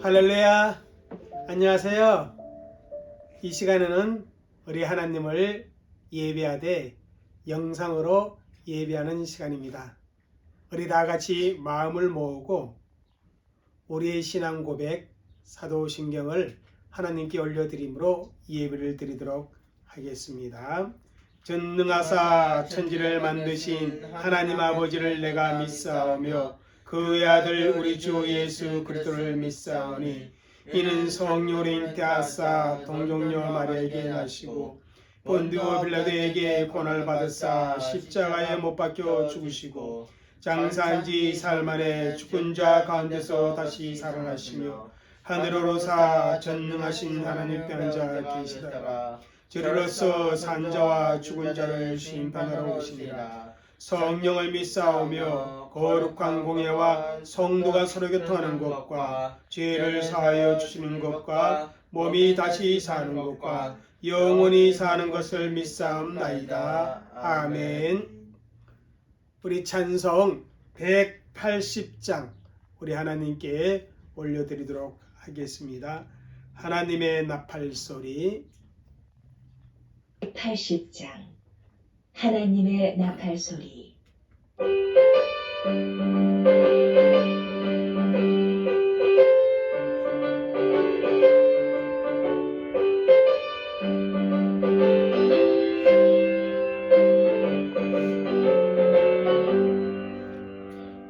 할렐루야. 안녕하세요. 이 시간에는 우리 하나님을 예배하되 영상으로 예배하는 시간입니다. 우리 다 같이 마음을 모으고 우리의 신앙 고백 사도신경을 하나님께 올려드림으로 예배를 드리도록 하겠습니다. 전능하사 천지를 만드신 하나님 아버지를 내가 믿사오며 그의 아들 우리 주 예수 그리스도를 믿사오니 이는 성령으로 잉태하사 동정녀 마리아에게 나시고 본디오 빌라도에게 고난을 받으사 십자가에 못 박혀 죽으시고 장사한 지 사흘 만에 죽은 자 가운데서 다시 살아나시며 하늘로 오르사 전능하신 하나님께 앉아 계시다가 저리로서 산자와 죽은 자를 심판하러 오시니라. 성령을 믿사오며 거룩한 공예와 성도가 서로 교통하는 것과 죄를 사하여 주시는 것과 몸이 다시 사는 것과 영원히 사는 것을 믿사옵나이다. 아멘. 우리 찬송 180장 우리 하나님께 올려드리도록 하겠습니다. 하나님의 나팔소리. 80장 하나님의 나팔소리.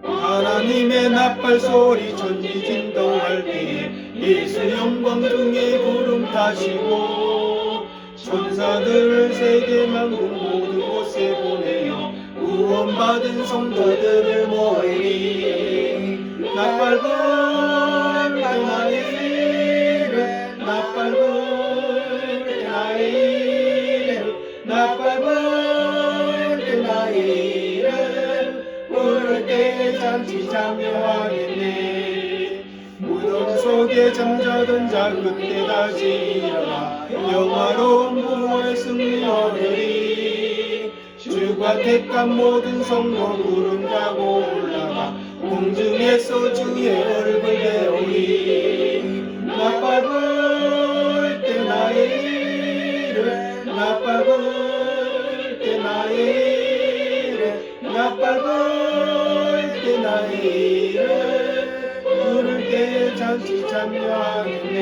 하나님의 나팔소리 천지 진동할 때 예수 영광 중에 구름 타시고 천사들을 세계 만국 모든 곳에 보내어 구원받은 성도들을 모으리. 나팔 불 때 나의 이름 나팔 불 때 나의 이름 나팔 불 때 나의 이름 부를 때 잔치 참여하겠네. 무덤 속에 잠자던 자 그때 다시 일어나 영화로운 부활 승리 얻으리. 주가 택한 모든 성도 구름 타고 올라가 공중에서 주의 얼굴 배우리. 나팔 불 때 나의 이름 나팔 불 때 나의 이름 나팔 불 때 나의 이름 부를 때 잔치 참여하겠네.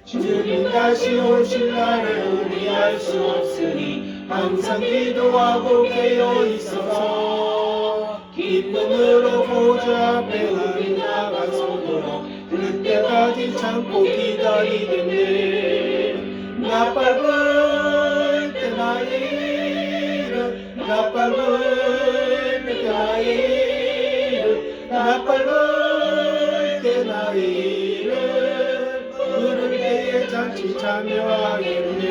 주님 다시 오실 날을 우리 알 수 없으니 항상 기도하고 깨어 있어서 기쁨으로 보좌 앞에 우리 나가서도록 그때까지 참고 기다리겠네. 나팔 불 때 나의 이름 나팔 불 때 나의 이름 나팔 불 때 나의 이름 부를 때에 잔치 참여하겠네.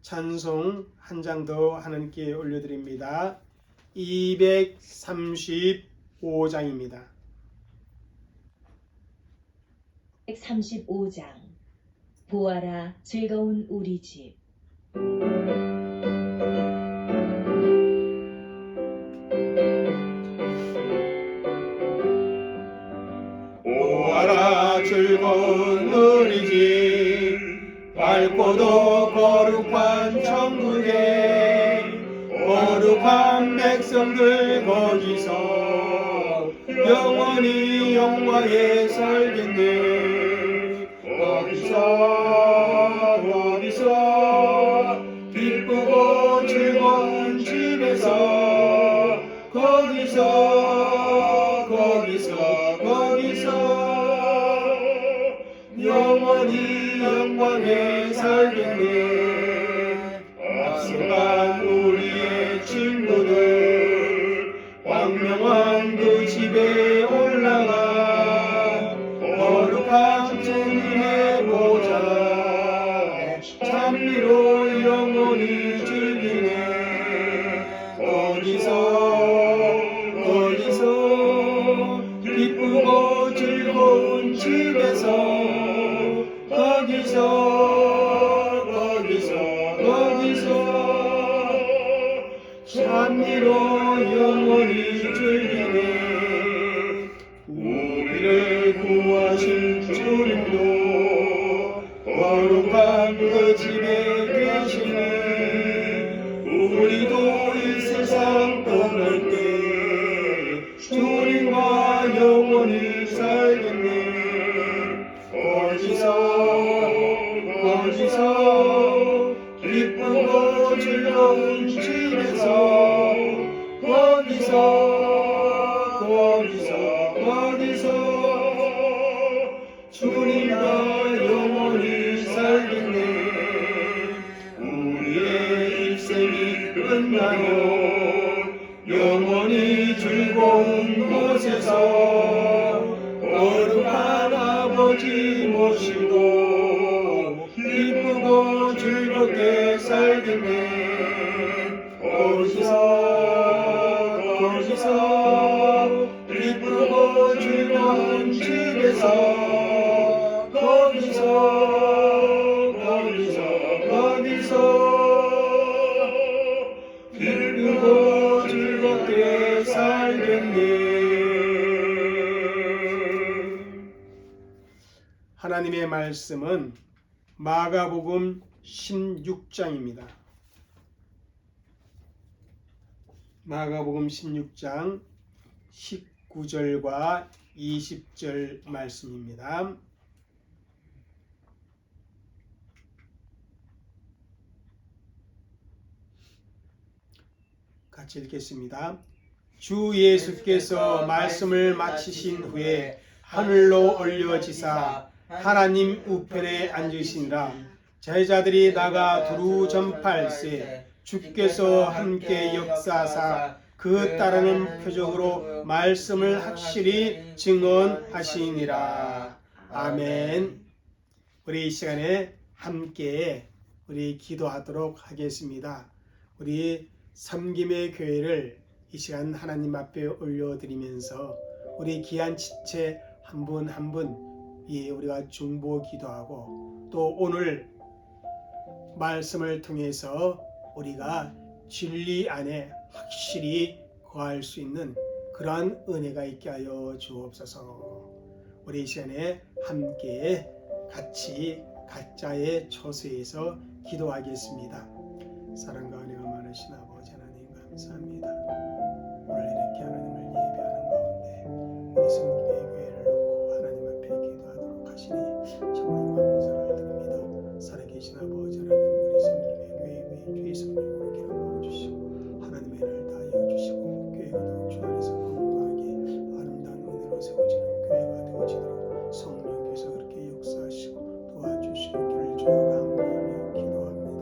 찬송 한 장 더 하나님께 올려드립니다. 235장입니다. 135장 보아라 즐거운 우리 집. 보아라 즐거운 우리 집 밝고도 거룩한 천국에 거룩한 백성들 거기서 영원히 영광에 살겠네. 거기서 기쁘고 즐거운 집에서 거기서 영원히 영광에 살겠네. 앞서간 우리의 친구들 광명한 그 집에 올라가 거룩한 주님의 보좌 찬미로 영원히 즐기네. 거기서 기쁘고 즐거운 집에서 거기서 찬미로 영원히 즐기네. 우리를 구하신 주님도 거룩한 그 집에 계시네. 우리도 이 세상 떠날 때 주님과 영원히 살겠네. 거기서 기쁘고 즐거운 집에서 거기서 주님과 영원히 살겠네. 우리의 일생이 끝나면 영원히 즐거운 곳에서 거룩한 아버지 모시고 기쁘고 즐겁게 살겠네. 거기서 기쁘고 즐거운 집에서 거기서 기쁘고 즐겁게 살겠네. 하나님의 말씀은 마가복음 16장입니다. 마가복음 16장 19절과 20절 말씀입니다. 같이 읽겠습니다. 주 예수께서 말씀을 마치신 후에 하늘로 올려지사 하나님 우편에 앉으시니라. 제자들이 나가 두루 전파할세 주께서 함께 역사하사 그 따르는 표적으로 말씀을 확실히 증언하시니라. 아멘. 우리 이 시간에 함께 우리 기도하도록 하겠습니다. 우리 섬김의 교회를 이 시간 하나님 앞에 올려드리면서 우리 귀한 지체 한 분 한 분 우리가 중보 기도하고 또 오늘 말씀을 통해서 우리가 진리 안에 확실히 거할 수 있는 그러한 은혜가 있게 하여 주옵소서. 우리 이 시간에 함께 같이 각자의 처소에서 기도하겠습니다. 사랑과 은혜가 많으신 아버지 하나님 감사합니다. 오늘 이렇게 하나님을 예배하는 가운데 우리 성김의 교회를 놓고 하나님 앞에 기도하도록 하시니 정말 감사를 드립니다. 살아계신 아버지 하나님 우리 성김의 교회 위에 주의 성령으로 기름 부어주시고 하나님의 은혜를 다하여 주시고 교회가 더욱 주 안에서 건강하게 아름다운 은혜로 세워지는 교회가 되어지도록 성령께서 그렇게 역사하시고 도와주시기를 주여 간구하며 기도합니다.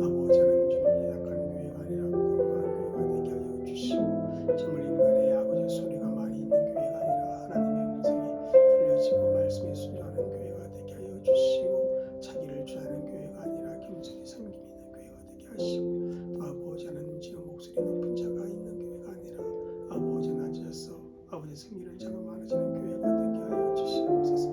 아버지 하나님 주님 약한 교회가 아니라 건강한 교회가 되게 하여 주시고 정말 인간의 아버지 소리가 많이 있는 교회가 아니라 하나님의 음성이 들려지고 말씀에 순종하는 교회가 되게 하여 주시고 자기를 주하는 교회가 아니라 겸손히 섬김이 있는 교회가 되게 하시고 또 아버지 하나님 지금 목소리 높은 자가 있는 교회가 아니라 아버지 낮아서 아버지 승리를 자가 많아지는 교회가 되게 하여 주시옵소서.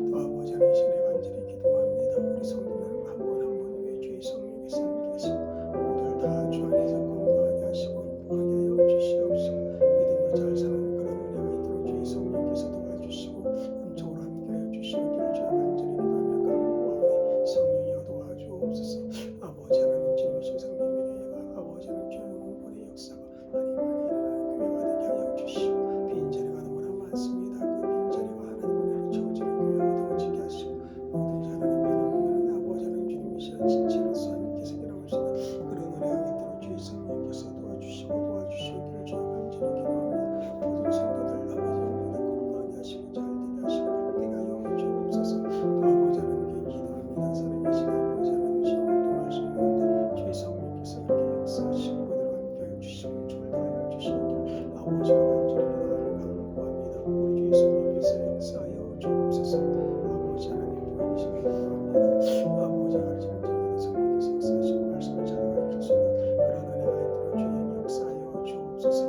또 아버지 하나님 신의 간절히 기도합니다. 우리 성도들 한 분 한 분 위에 주의 성령께서 함께 하시고 모두를 다 주 안에서 건강하게 하시고 행복하게 하여 주시옵소서. 믿음으로 잘 사는 그런 은혜가 있도록 주의 성령께서 도와주시고 음적으로 함께 하여 주시기를 주여 간절히 기도하며 간구하오니 성령이여 도와주옵소서. 아버지 하나님 주님이신 성령의 은혜가 아버지 하나님 주의 영혼의 역사가 많이 일어나는 교회가 되게 하여 주시고 빈자리가 너무나 많습니다. 그 빈자리가 하나님 은혜로 채워지는 교회가 되어지게 하시고 모든지 하나님 배는 아버지 하나님 주님이시라 지체로서 함께서 기름을 쓰는 그런 은혜가 있도록 주의 성령께서 도와주시기를 주여 간절히 기도합니다. 모든 성도들 아버지 하나님 건강하게 하시고 잘 되게 하시고 복되게 하여 주옵소서. 또 아버지 하나님께 기도합니다. 살아계신 아버지 하나님 지금도 말씀 가운데 주의 성령께서 그렇게 역사하시고 그들과 함께 하여 주시고 주를 다하여 주시기를 아버지가 간절히 기도하며 간구합니다. 우리 주의 성령께서 역사하여 주옵소서. 아버지 하나님 부활이시길 기도합니다. 아버지 가르치는 자에게 성령께서 역사하시고 말씀을 잘 가르칠 수 있는 그런 은혜가 있도록 주님 역사하여 주옵소서.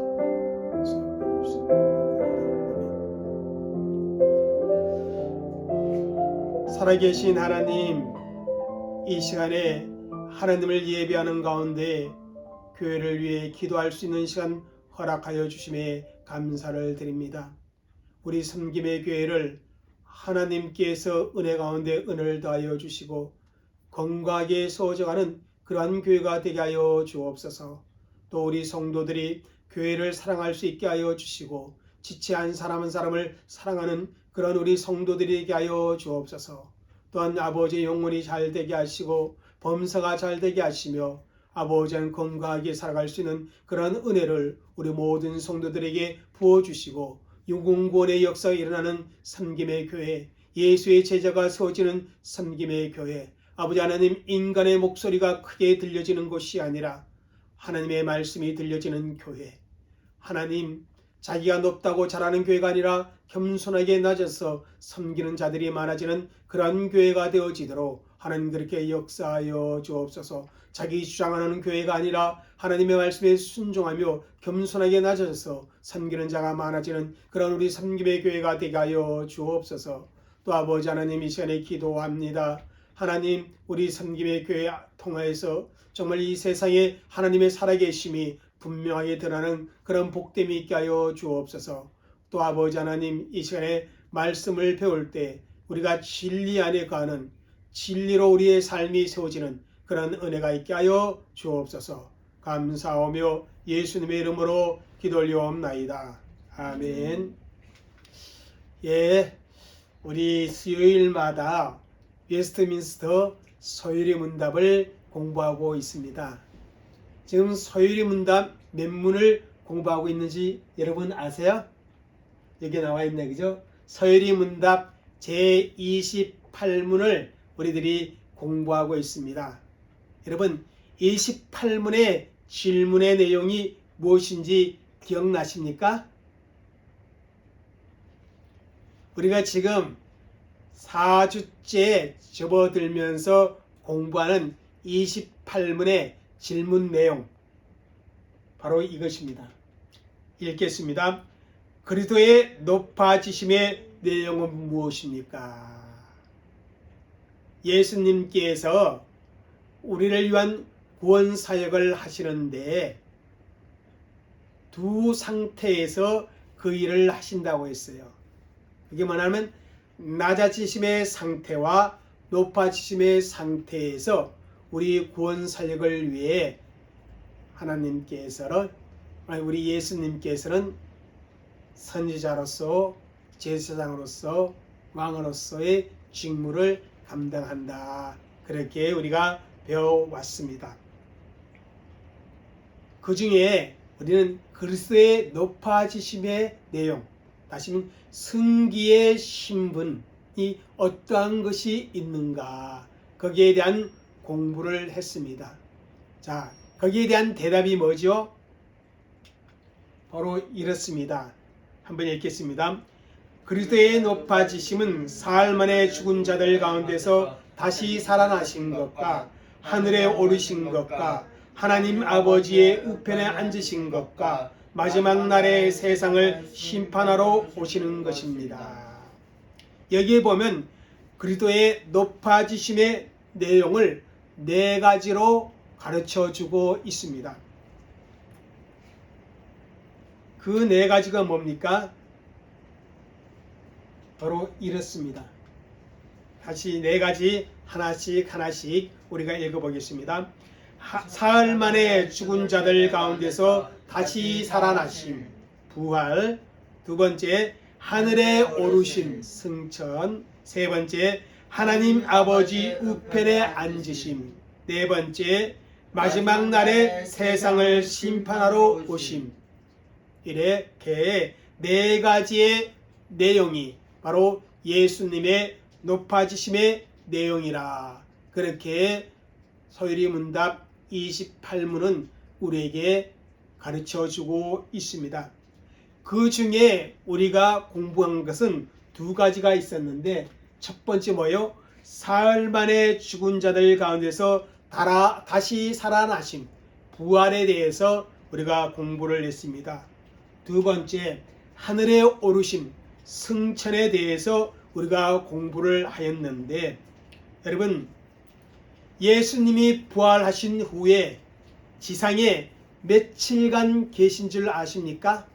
살아계신 하나님, 이 시간에 하나님을 예배하는 가운데 교회를 위해 기도할 수 있는 시간 허락하여 주심에 감사를 드립니다. 우리 섬김의 교회를 하나님께서 은혜 가운데 은혜를 더하여 주시고 건강하게 세워져가는 그러한 교회가 되게 하여 주옵소서. 또 우리 성도들이 교회를 사랑할 수 있게 하여 주시고 지체한 사람 한 사람을 사랑하는 그런 우리 성도들이 되게 하여 주옵소서. 또한 아버지의 영혼이 잘 되게 하시고 범사가 잘 되게 하시며 아버지는 건강하게 살아갈 수 있는 그런 은혜를 우리 모든 성도들에게 부어주시고 유공구원의 역사가 일어나는 섬김의 교회, 예수의 제자가 세워지는 섬김의 교회, 아버지 하나님 인간의 목소리가 크게 들려지는 곳이 아니라 하나님의 말씀이 들려지는 교회, 하나님 자기가 높다고 자라는 교회가 아니라 겸손하게 낮아서 섬기는 자들이 많아지는 그런 교회가 되어지도록 하나님 그렇게 역사하여 주옵소서. 자기 주장하는 교회가 아니라 하나님의 말씀에 순종하며 겸손하게 낮아져서 섬기는 자가 많아지는 그런 우리 섬김의 교회가 되게 하여 주옵소서. 또 아버지 하나님 이 시간에 기도합니다. 하나님 우리 섬김의 교회 통하여서 정말 이 세상에 하나님의 살아계심이 분명하게 드러나는 그런 복됨이 있게 하여 주옵소서. 또 아버지 하나님 이 시간에 말씀을 배울 때 우리가 진리 안에 거하는 진리로 우리의 삶이 세워지는 그런 은혜가 있게 하여 주옵소서. 감사하며 예수님의 이름으로 기도 올려옵나이다. 아멘. 예, 우리 수요일마다 웨스트민스터 서유리 문답을 공부하고 있습니다. 지금 서유리 문답 몇 문을 공부하고 있는지 여러분 아세요? 여기 나와 있네, 그죠? 서유리 문답 제28문을 우리들이 공부하고 있습니다. 여러분 28문의 질문의 내용이 무엇인지 기억나십니까? 우리가 지금 4주째 접어들면서 공부하는 28문의 질문 내용 바로 이것입니다. 읽겠습니다. 그리스도의 높아지심의 내용은 무엇입니까? 예수님께서 우리를 위한 구원 사역을 하시는데 두 상태에서 그 일을 하신다고 했어요. 그게 뭐냐면 낮아지심의 상태와 높아지심의 상태에서 우리 구원 사역을 위해 우리 예수님께서는 선지자로서 제사장으로서 왕으로서의 직무를 감당한다. 그렇게 우리가 배워왔습니다. 그 중에 우리는 그리스도의 높아지심의 내용, 다시 말하면 승기의 신분이 어떠한 것이 있는가, 거기에 대한 공부를 했습니다. 자, 거기에 대한 대답이 뭐죠? 바로 이렇습니다. 한번 읽겠습니다. 그리스도의 높아지심은 사흘 만에 죽은 자들 가운데서 다시 살아나신 것과 하늘에 오르신 것과 하나님 아버지의 우편에 앉으신 것과 마지막 날에 세상을 심판하러 오시는 것입니다. 여기에 보면 그리스도의 높아지심의 내용을 네 가지로 가르쳐주고 있습니다. 그 네 가지가 뭡니까? 바로 이렇습니다. 다시 네 가지 하나씩 우리가 읽어보겠습니다. 사흘 만에 죽은 자들 가운데서 다시 살아나심, 부활. 두 번째, 하늘에 오르심, 승천. 세 번째, 하나님 아버지 우편에 앉으심. 네 번째, 마지막 날에 세상을 심판하러 오심. 이렇게 네 가지의 내용이 바로 예수님의 높아지심의 내용이라. 그렇게 서유리 문답 28문은 우리에게 가르쳐주고 있습니다. 그 중에 우리가 공부한 것은 두 가지가 있었는데, 첫 번째 뭐요? 사흘 만에 죽은 자들 가운데서 다시 살아나심, 부활에 대해서 우리가 공부를 했습니다. 두 번째, 하늘에 오르심, 승천에 대해서 우리가 공부를 하였는데, 여러분 예수님이 부활하신 후에 지상에 며칠간 계신 줄 아십니까?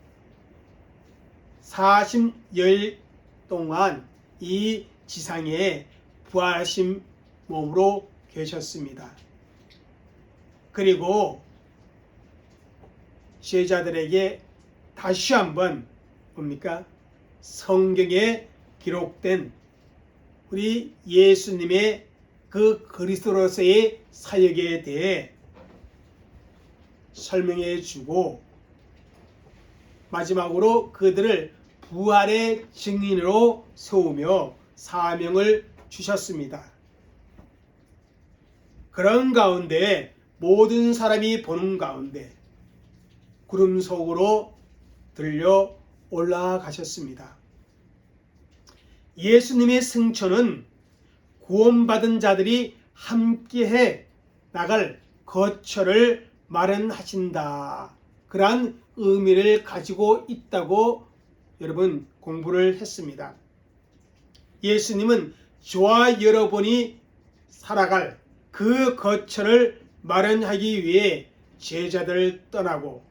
40여일 동안 이 지상에 부활하신 몸으로 계셨습니다. 그리고 제자들에게 다시 한번 뭡니까? 성경에 기록된 우리 예수님의 그 그리스도로서의 사역에 대해 설명해 주고 마지막으로 그들을 부활의 증인으로 세우며 사명을 주셨습니다. 그런 가운데 모든 사람이 보는 가운데 구름 속으로 들려 올라가셨습니다. 예수님의 승천은 구원받은 자들이 함께해 나갈 거처를 마련하신다. 그러한 의미를 가지고 있다고 여러분 공부를 했습니다. 예수님은 저와 여러분이 살아갈 그 거처를 마련하기 위해 제자들을 떠나고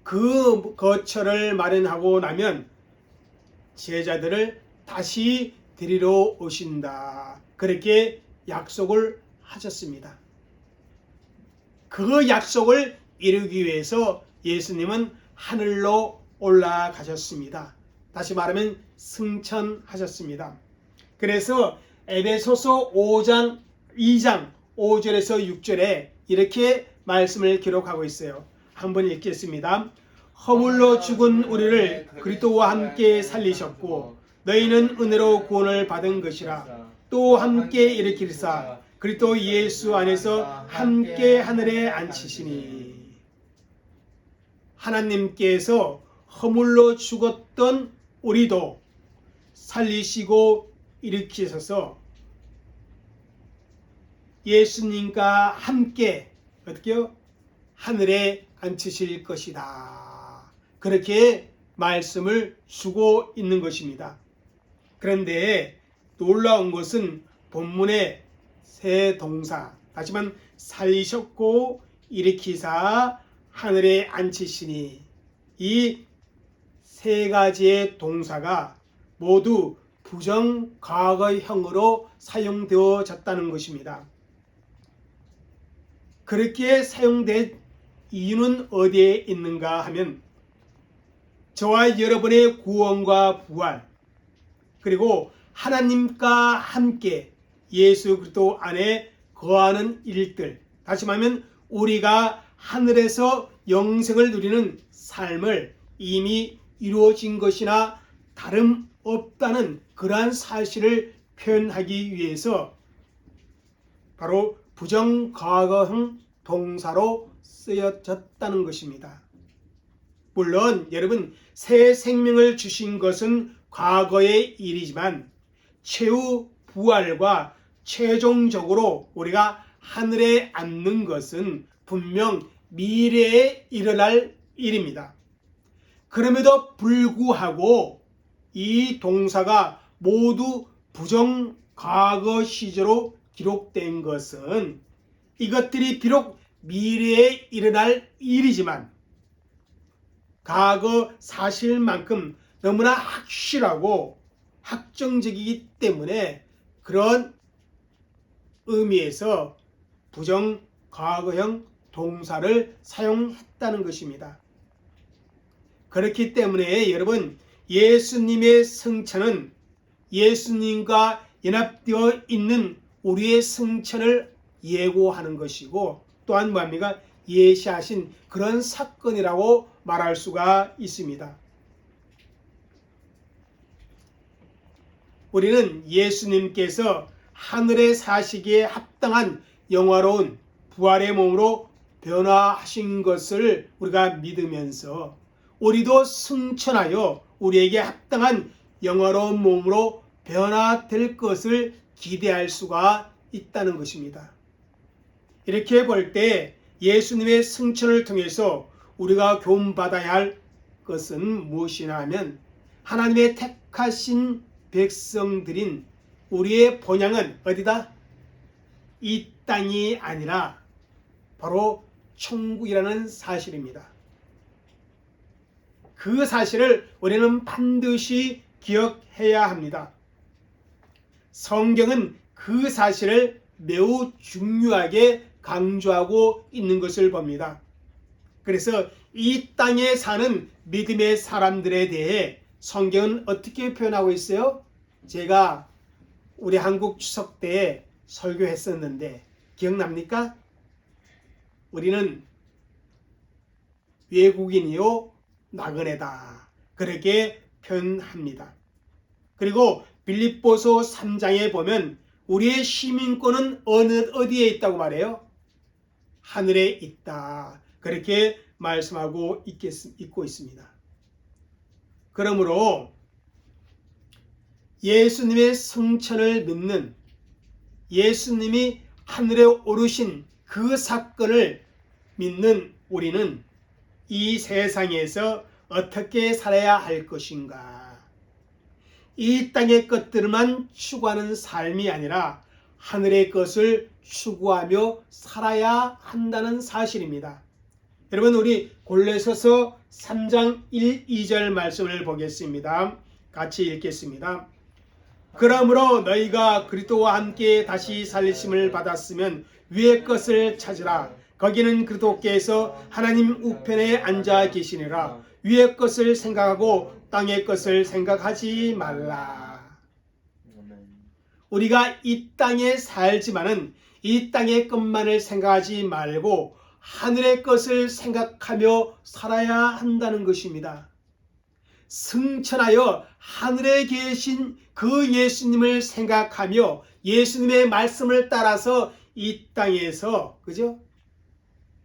그 거처를 마련하고 나면 제자들을 다시 데리러 오신다. 그렇게 약속을 하셨습니다. 그 약속을 이루기 위해서 예수님은 하늘로 올라가셨습니다. 다시 말하면 승천하셨습니다. 그래서 에베소서 5장 2장 5절에서 6절에 이렇게 말씀을 기록하고 있어요. 한번 읽겠습니다. 허물로 죽은 우리를 그리스도와 함께 살리셨고 너희는 은혜로 구원을 받은 것이라. 또 함께 일으키사 그리스도 예수 안에서 함께 하늘에 앉히시니. 하나님께서 허물로 죽었던 우리도 살리시고 일으키셔서 예수님과 함께 어떻게요? 하늘에 앉히실 것이다. 그렇게 말씀을 주고 있는 것입니다. 그런데 놀라운 것은 본문의 세 동사, 하지만 살리셨고 일으키사 하늘에 앉히시니 이 세 가지의 동사가 모두 부정 과거형으로 사용되어졌다는 것입니다. 그렇게 사용된 이유는 어디에 있는가 하면 저와 여러분의 구원과 부활 그리고 하나님과 함께 예수 그리스도 안에 거하는 일들, 다시 말하면 우리가 하늘에서 영생을 누리는 삶을 이미 이루어진 것이나 다름없다는 그러한 사실을 표현하기 위해서 바로 부정과거형 동사로 쓰여졌다는 것입니다. 물론 여러분 새 생명을 주신 것은 과거의 일이지만 최후 부활과 최종적으로 우리가 하늘에 앉는 것은 분명 미래에 일어날 일입니다. 그럼에도 불구하고 이 동사가 모두 부정 과거 시제로 기록된 것은 이것들이 비록 미래에 일어날 일이지만 과거 사실만큼 너무나 확실하고 확정적이기 때문에 그런 의미에서 부정 과거형 동사를 사용했다는 것입니다. 그렇기 때문에 여러분 예수님의 승천은 예수님과 연합되어 있는 우리의 승천을 예고하는 것이고 또한 뭐합니까? 예시하신 그런 사건이라고 말할 수가 있습니다. 우리는 예수님께서 하늘에 사시기에 합당한 영화로운 부활의 몸으로 변화하신 것을 우리가 믿으면서 우리도 승천하여 우리에게 합당한 영화로운 몸으로 변화될 것을 기대할 수가 있다는 것입니다. 이렇게 볼 때 예수님의 승천을 통해서 우리가 교훈받아야 할 것은 무엇이냐 하면 하나님의 택하신 백성들인 우리의 본향은 어디다? 이 땅이 아니라 바로 천국이라는 사실입니다. 그 사실을 우리는 반드시 기억해야 합니다. 성경은 그 사실을 매우 중요하게 강조하고 있는 것을 봅니다. 그래서 이 땅에 사는 믿음의 사람들에 대해 성경은 어떻게 표현하고 있어요? 제가 우리 한국 추석 때에 설교했었는데 기억납니까? 우리는 외국인이요 나그네다, 그렇게 표현합니다. 그리고 빌립보서 3장에 보면 우리의 시민권은 어디에 있다고 말해요? 하늘에 있다, 그렇게 말씀하고 있고 있습니다. 그러므로 예수님의 성천을 믿는, 예수님이 하늘에 오르신 그 사건을 믿는 우리는 이 세상에서 어떻게 살아야 할 것인가? 이 땅의 것들만 추구하는 삶이 아니라 하늘의 것을 추구하며 살아야 한다는 사실입니다. 여러분, 우리 골로새서 3장 1, 2절 말씀을 보겠습니다. 같이 읽겠습니다. 그러므로 너희가 그리스도와 함께 다시 살리심을 받았으면 위의 것을 찾으라. 거기는 그리스도께서 하나님 우편에 앉아 계시니라. 위의 것을 생각하고 땅의 것을 생각하지 말라. 우리가 이 땅에 살지만은 이 땅의 것만을 생각하지 말고 하늘의 것을 생각하며 살아야 한다는 것입니다. 승천하여 하늘에 계신 그 예수님을 생각하며 예수님의 말씀을 따라서 이 땅에서, 그죠?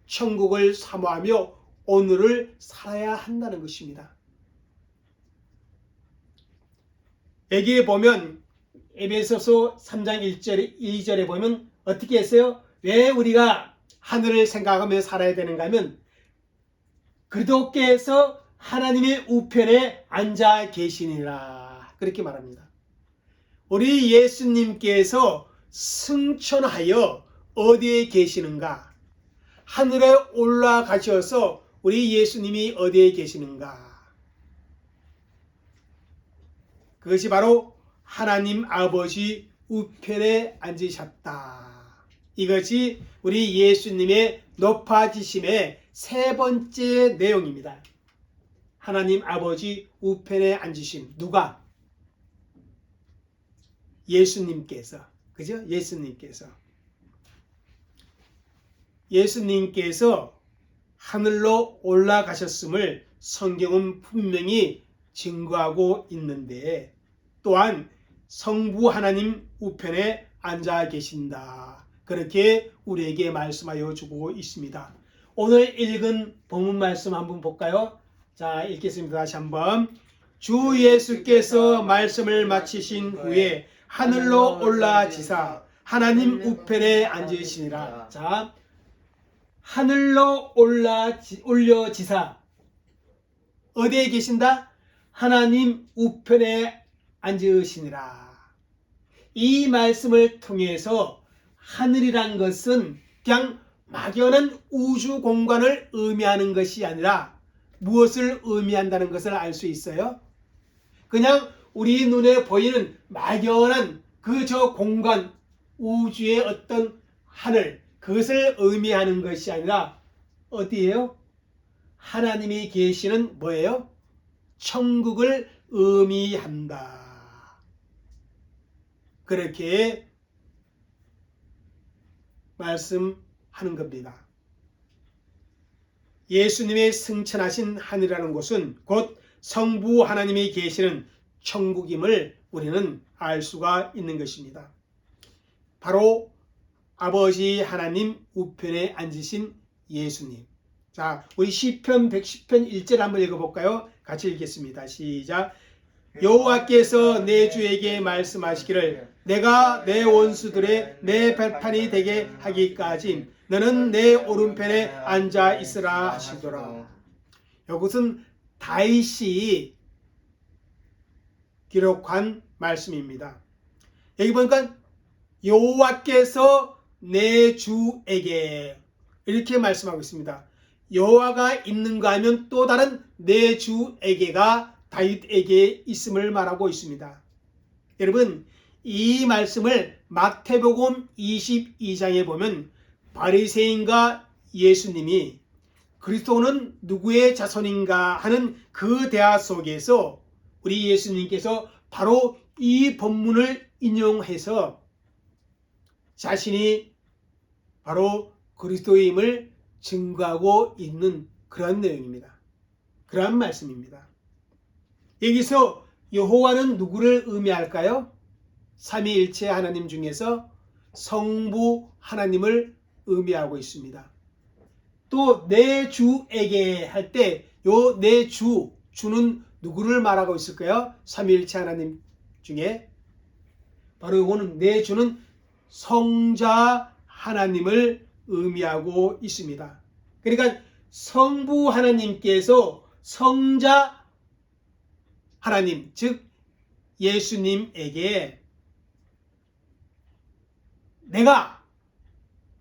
천국을 사모하며 오늘을 살아야 한다는 것입니다. 여기에 보면 에베소서 3장 1절, 2절에 보면 어떻게 했어요? 왜 우리가 하늘을 생각하며 살아야 되는가 하면 그리스도께서 하나님의 우편에 앉아 계시니라, 그렇게 말합니다. 우리 예수님께서 승천하여 어디에 계시는가? 하늘에 올라가셔서 우리 예수님이 어디에 계시는가? 그것이 바로 하나님 아버지 우편에 앉으셨다. 이것이 우리 예수님의 높아지심의 세 번째 내용입니다. 하나님 아버지 우편에 앉으심. 누가? 예수님께서. 그죠? 예수님께서 하늘로 올라가셨음을 성경은 분명히 증거하고 있는데, 또한 성부 하나님 우편에 앉아 계신다, 그렇게 우리에게 말씀하여 주고 있습니다. 오늘 읽은 본문 말씀 한번 볼까요? 자, 읽겠습니다. 다시 한번. 주 예수께서 말씀을 마치신 후에 하늘로 올라지사 하나님 우편에 앉으시니라. 자, 하늘로 올려지사 어디에 계신다? 하나님 우편에 앉으시니라. 이 말씀을 통해서 하늘이란 것은 그냥 막연한 우주 공간을 의미하는 것이 아니라 무엇을 의미한다는 것을 알 수 있어요? 그냥 우리 눈에 보이는 막연한 저 공간, 우주의 어떤 하늘, 그것을 의미하는 것이 아니라 어디예요? 하나님이 계시는 뭐예요? 천국을 의미한다. 그렇게 말씀하는 겁니다. 예수님의 승천하신 하늘이라는 곳은 곧 성부 하나님이 계시는 천국임을 우리는 알 수가 있는 것입니다. 바로 아버지 하나님 우편에 앉으신 예수님. 자, 우리 시편 110편 1절 한번 읽어볼까요? 같이 읽겠습니다. 시작. 여호와께서 내 주에게 말씀하시기를 내가 내 원수들의 내 발판이 되게 하기까지 너는 내 오른편에 앉아 있으라 하시더라. 이것은 다윗이 기록한 말씀입니다. 여기 보니까 여호와께서 내 주에게, 이렇게 말씀하고 있습니다. 여호와가 있는가 하면 또 다른 내 주에게가 다윗에게 있음을 말하고 있습니다. 여러분, 이 말씀을 마태복음 22장에 보면 바리새인과 예수님이 그리스도는 누구의 자손인가 하는 그 대화 속에서 우리 예수님께서 바로 이 본문을 인용해서 자신이 바로 그리스도임을 증거하고 있는 그런 내용입니다. 그러한 말씀입니다. 여기서 여호와는 누구를 의미할까요? 삼위일체 하나님 중에서 성부 하나님을 의미하고 있습니다. 또 내 주에게 할 때 요 내 주는 누구를 말하고 있을까요? 삼위일체 하나님 중에 바로 요거는 내 주는 성자 하나님을 의미하고 있습니다. 그러니까 성부 하나님께서 성자 하나님, 즉 예수님에게 내가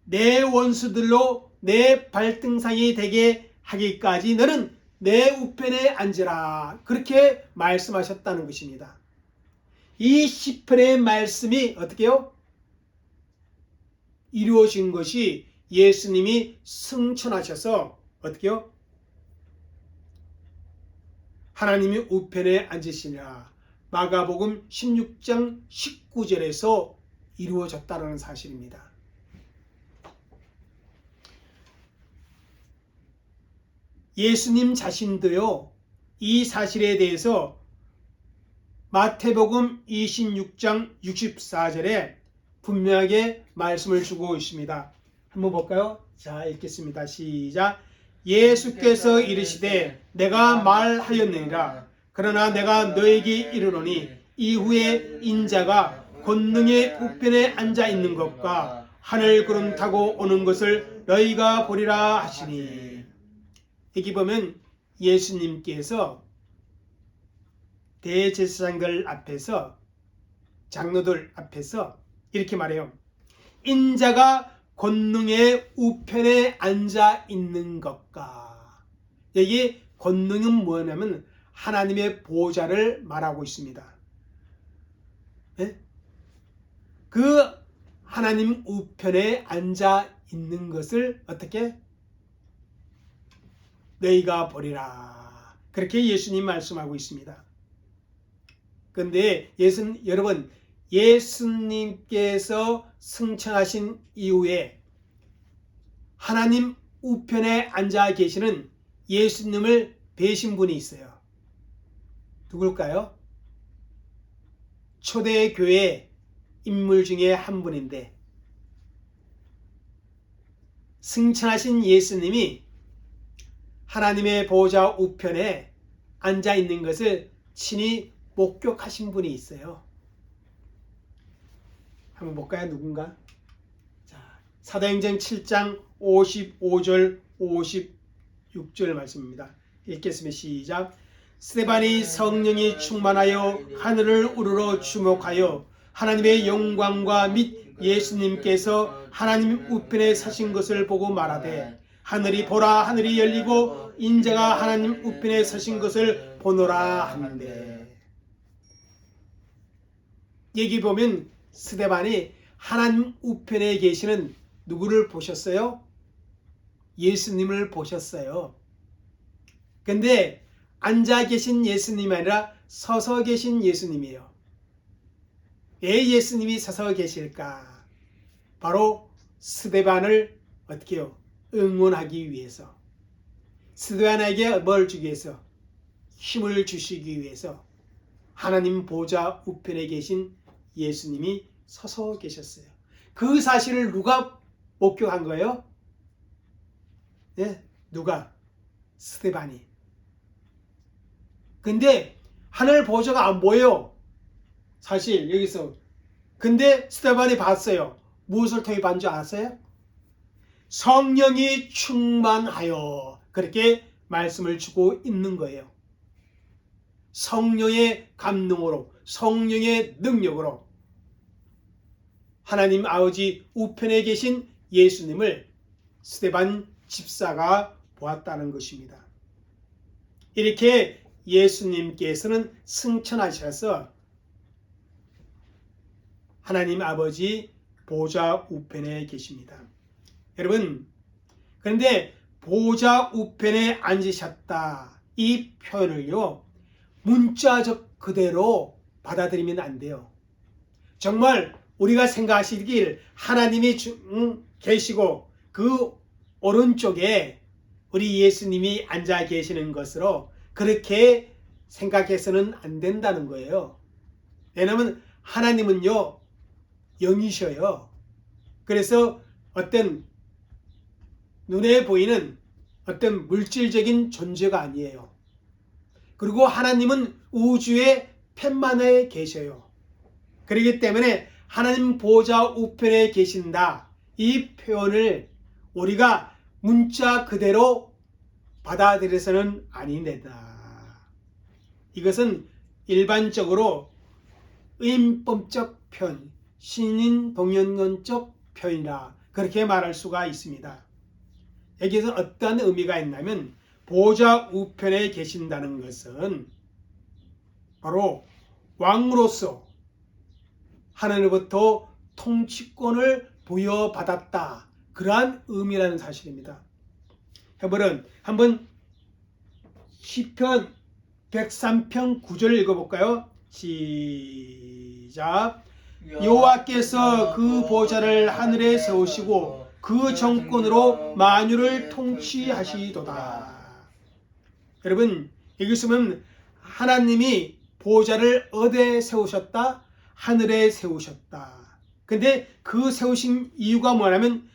내 원수들로 내 발등상이 되게 하기까지 너는 내 우편에 앉으라, 그렇게 말씀하셨다는 것입니다. 이 시편의 말씀이 어떻게 해요? 이루어진 것이 예수님이 승천하셔서 어떻게 해요? 하나님이 우편에 앉으시니라, 마가복음 16장 19절에서 이루어졌다는 사실입니다. 예수님 자신도요, 이 사실에 대해서 마태복음 26장 64절에 분명하게 말씀을 주고 있습니다. 한번 볼까요? 자, 읽겠습니다. 시작. 예수께서 이르시되 내가 말하였느니라. 그러나 내가 너에게 이르노니 이후에 인자가 권능의 우편에 앉아 있는 것과 하늘 구름 타고 오는 것을 너희가 보리라 하시니. 여기 보면 예수님께서 대제사장들 앞에서, 장로들 앞에서 이렇게 말해요. 인자가 권능의 우편에 앉아 있는 것과, 여기 권능은 뭐냐면 하나님의 보좌를 말하고 있습니다. 네? 그 하나님 우편에 앉아 있는 것을 어떻게? 너희가 보리라, 그렇게 예수님 말씀하고 있습니다. 그런데 여러분, 예수님께서 승천하신 이후에 하나님 우편에 앉아 계시는 예수님을 뵈신 분이 있어요. 누굴까요? 초대교회 인물 중에 한 분인데, 승천하신 예수님이 하나님의 보좌 우편에 앉아 있는 것을 친히 목격하신 분이 있어요. 한번 볼까요? 누군가? 자, 사도행전 7장 55절 56절 말씀입니다. 읽겠습니다. 시작. 스데반이 성령이 충만하여 하늘을 우러러 주목하여 하나님의 영광과 및 예수님께서 하나님 우편에 서신 것을 보고 말하되, 하늘이 보라, 하늘이 열리고 인자가 하나님 우편에 서신 것을 보노라 하는데, 여기 보면 스데반이 하나님 우편에 계시는 누구를 보셨어요? 예수님을 보셨어요. 근데 앉아 계신 예수님이 아니라 서서 계신 예수님이에요. 왜 예수님이 서서 계실까? 바로 스데반을 어떻게 해요? 응원하기 위해서, 스데반에게 뭘 주기 위해서? 힘을 주시기 위해서 하나님 보좌 우편에 계신 예수님이 서서 계셨어요. 그 사실을 누가 목격한 거예요? 네, 누가? 스데반이. 근데 하늘 보좌가 안 보여요. 사실 여기서. 근데 스데반이 봤어요. 무엇을 통해 봤는 줄 아세요? 성령이 충만하여, 그렇게 말씀을 주고 있는 거예요. 성령의 감동으로, 성령의 능력으로 하나님 아버지 우편에 계신 예수님을 스데반 집사가 보았다는 것입니다. 이렇게 예수님께서는 승천하셔서 하나님 아버지 보좌 우편에 계십니다. 여러분, 그런데 보좌 우편에 앉으셨다 이 표현을요 문자적 그대로 받아들이면 안 돼요. 정말 우리가 생각하시길 하나님이 계시고 그 오른쪽에 우리 예수님이 앉아 계시는 것으로 그렇게 생각해서는 안 된다는 거예요. 왜냐하면 하나님은요 영이셔요. 그래서 어떤 눈에 보이는 어떤 물질적인 존재가 아니에요. 그리고 하나님은 우주의 편만에 계셔요. 그렇기 때문에 하나님 보좌 우편에 계신다 이 표현을 우리가 문자 그대로 받아들여서는 아니다. 이것은 일반적으로 의인법적 표현, 신인동연론적 표현이라 그렇게 말할 수가 있습니다. 여기서 어떤 의미가 있냐면 보좌 우편에 계신다는 것은 바로 왕으로서 하나님으로부터 통치권을 부여받았다. 그러한 의미라는 사실입니다. 여러분 한번 시편 103편 9절 읽어볼까요? 시작. 여호와께서 그 보좌를 하늘에 세우시고 그 정권으로 만유를 통치하시도다. 여러분 여기서 보면 하나님이 보좌를 어디에 세우셨다? 하늘에 세우셨다. 근데 그 세우신 이유가 뭐냐면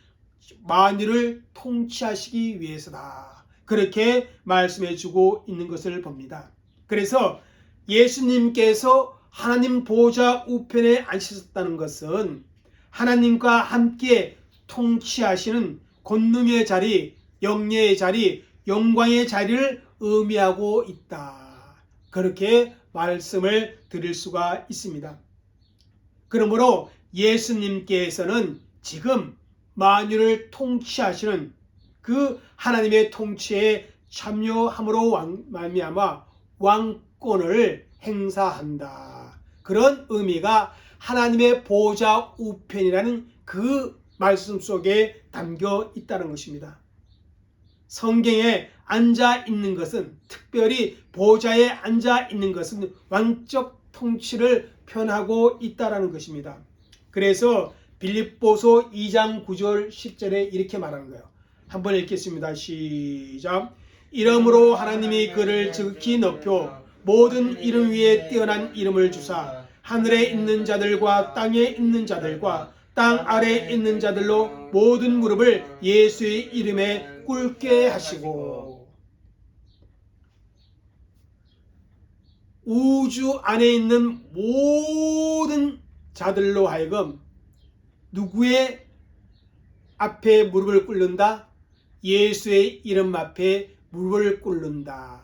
만유를 통치하시기 위해서다. 그렇게 말씀해 주고 있는 것을 봅니다. 그래서 예수님께서 하나님 보좌 우편에 앉으셨다는 것은 하나님과 함께 통치하시는 권능의 자리, 영예의 자리, 영광의 자리를 의미하고 있다. 그렇게 말씀을 드릴 수가 있습니다. 그러므로 예수님께서는 지금 만유를 통치하시는 그 하나님의 통치에 참여함으로 말미암아 왕권을 행사한다. 그런 의미가 하나님의 보좌 우편이라는 그 말씀 속에 담겨 있다는 것입니다. 성경에 앉아 있는 것은 특별히 보좌에 앉아 있는 것은 왕적 통치를 표현하고 있다는 것입니다. 그래서 빌립보서 2장 9절 10절에 이렇게 말하는 거예요. 한번 읽겠습니다. 시작. 이러므로 하나님이 그를 지극히 높여 모든 이름 위에 뛰어난 이름을 주사 하늘에 있는 자들과 땅에 있는 자들과 땅 아래에 있는 자들로 모든 무릎을 예수의 이름에 꿇게 하시고 우주 안에 있는 모든 자들로 하여금 누구의 앞에 무릎을 꿇는다? 예수의 이름 앞에 무릎을 꿇는다.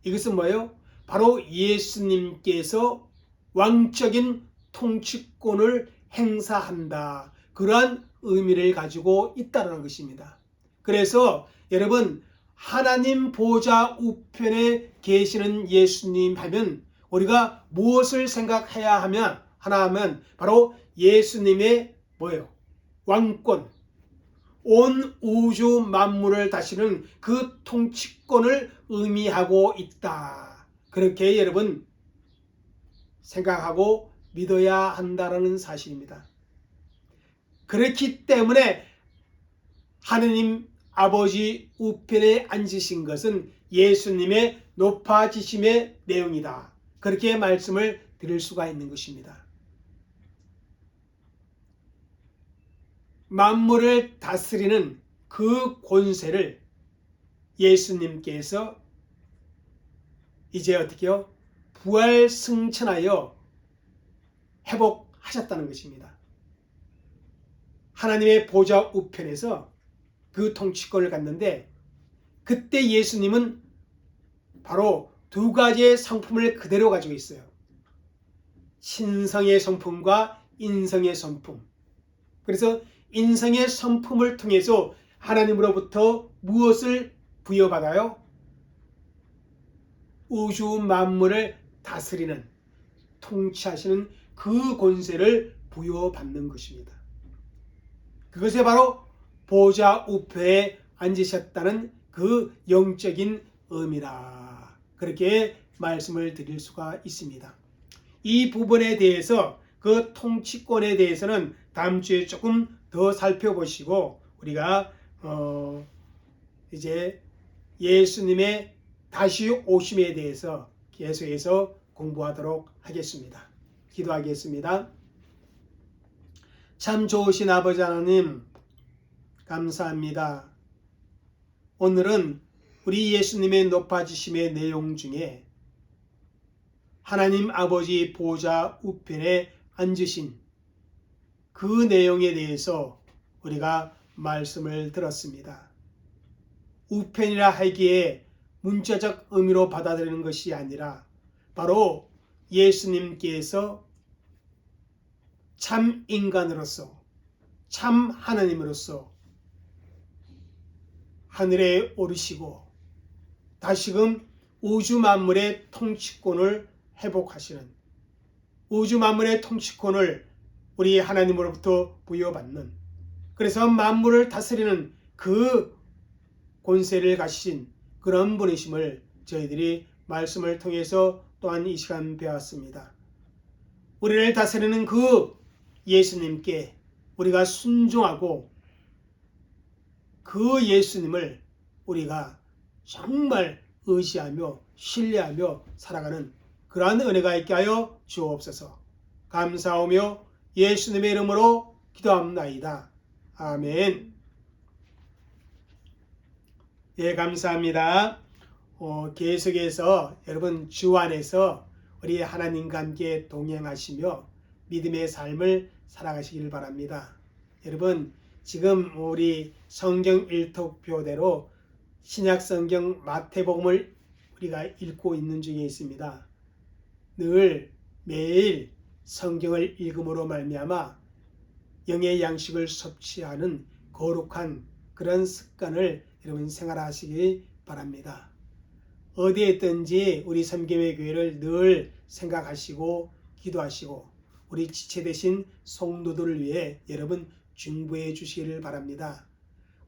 이것은 뭐예요? 바로 예수님께서 왕적인 통치권을 행사한다. 그러한 의미를 가지고 있다는 것입니다. 그래서 여러분 하나님 보좌 우편에 계시는 예수님 하면 우리가 무엇을 생각해야 하면 바로 예수님의 뭐예요? 왕권, 온 우주 만물을 다스리는 그 통치권을 의미하고 있다. 그렇게 여러분 생각하고 믿어야 한다는 사실입니다. 그렇기 때문에 하느님 아버지 우편에 앉으신 것은 예수님의 높아지심의 내용이다. 그렇게 말씀을 드릴 수가 있는 것입니다. 만물을 다스리는 그 권세를 예수님께서 이제 어떻게요? 부활 승천하여 회복하셨다는 것입니다. 하나님의 보좌 우편에서 그 통치권을 갖는데 그때 예수님은 바로 두 가지의 성품을 그대로 가지고 있어요. 신성의 성품과 인성의 성품. 그래서 인성의 성품을 통해서 하나님으로부터 무엇을 부여받아요? 우주 만물을 다스리는, 통치하시는 그 권세를 부여받는 것입니다. 그것이 바로 보좌 우편에 앉으셨다는 그 영적인 의미라. 그렇게 말씀을 드릴 수가 있습니다. 이 부분에 대해서, 그 통치권에 대해서는 다음 주에 조금 더 살펴보시고 우리가 이제 예수님의 다시 오심에 대해서 계속해서 공부하도록 하겠습니다. 기도하겠습니다. 참 좋으신 아버지 하나님, 감사합니다. 오늘은 우리 예수님의 높아지심의 내용 중에 하나님 아버지 보좌 우편에 앉으신 그 내용에 대해서 우리가 말씀을 들었습니다. 우편이라 하기에 문자적 의미로 받아들이는 것이 아니라 바로 예수님께서 참 인간으로서, 참 하나님으로서 하늘에 오르시고 다시금 우주 만물의 통치권을 회복하시는, 우주 만물의 통치권을 우리 하나님으로부터 부여받는, 그래서 만물을 다스리는 그 권세를 가지신 그런 분이심을 저희들이 말씀을 통해서 또한 이 시간 배웠습니다. 우리를 다스리는 그 예수님께 우리가 순종하고 그 예수님을 우리가 정말 의지하며 신뢰하며 살아가는 그러한 은혜가 있게 하여 주옵소서. 감사하며 예수님의 이름으로 기도합나이다. 아멘. 예, 감사합니다. 계속해서 여러분 주 안에서 우리 하나님과 함께 동행하시며 믿음의 삶을 살아가시길 바랍니다. 여러분 지금 우리 성경 일독표대로 신약 성경 마태복음을 우리가 읽고 있는 중에 있습니다. 늘 매일 성경을 읽음으로 말미암아 영의 양식을 섭취하는 거룩한 그런 습관을 여러분 생활하시기 바랍니다. 어디에 있든지 우리 섬김의 교회를 늘 생각하시고 기도하시고 우리 지체되신 성도들을 위해 여러분 중보해 주시기를 바랍니다.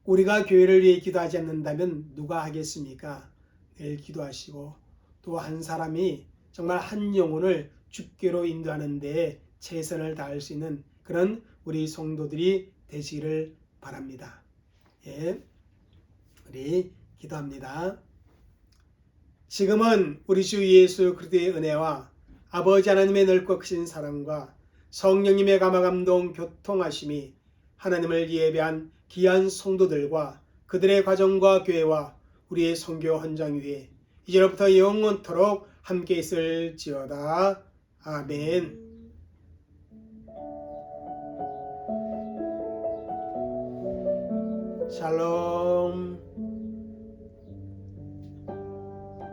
우리가 교회를 위해 기도하지 않는다면 누가 하겠습니까? 늘 기도하시고 또 한 사람이 정말 한 영혼을 주께로 인도하는 데에 최선을 다할 수 있는 그런 우리 성도들이 되시기를 바랍니다. 예, 우리 기도합니다. 지금은 우리 주 예수 그리스도의 은혜와 아버지 하나님의 넓고 크신 사랑과 성령님의 감화감동 교통하심이 하나님을 예배한 귀한 성도들과 그들의 가정과 교회와 우리의 선교 헌장 위에 이제로부터 영원토록 함께 있을지어다. 아멘. 샬롬.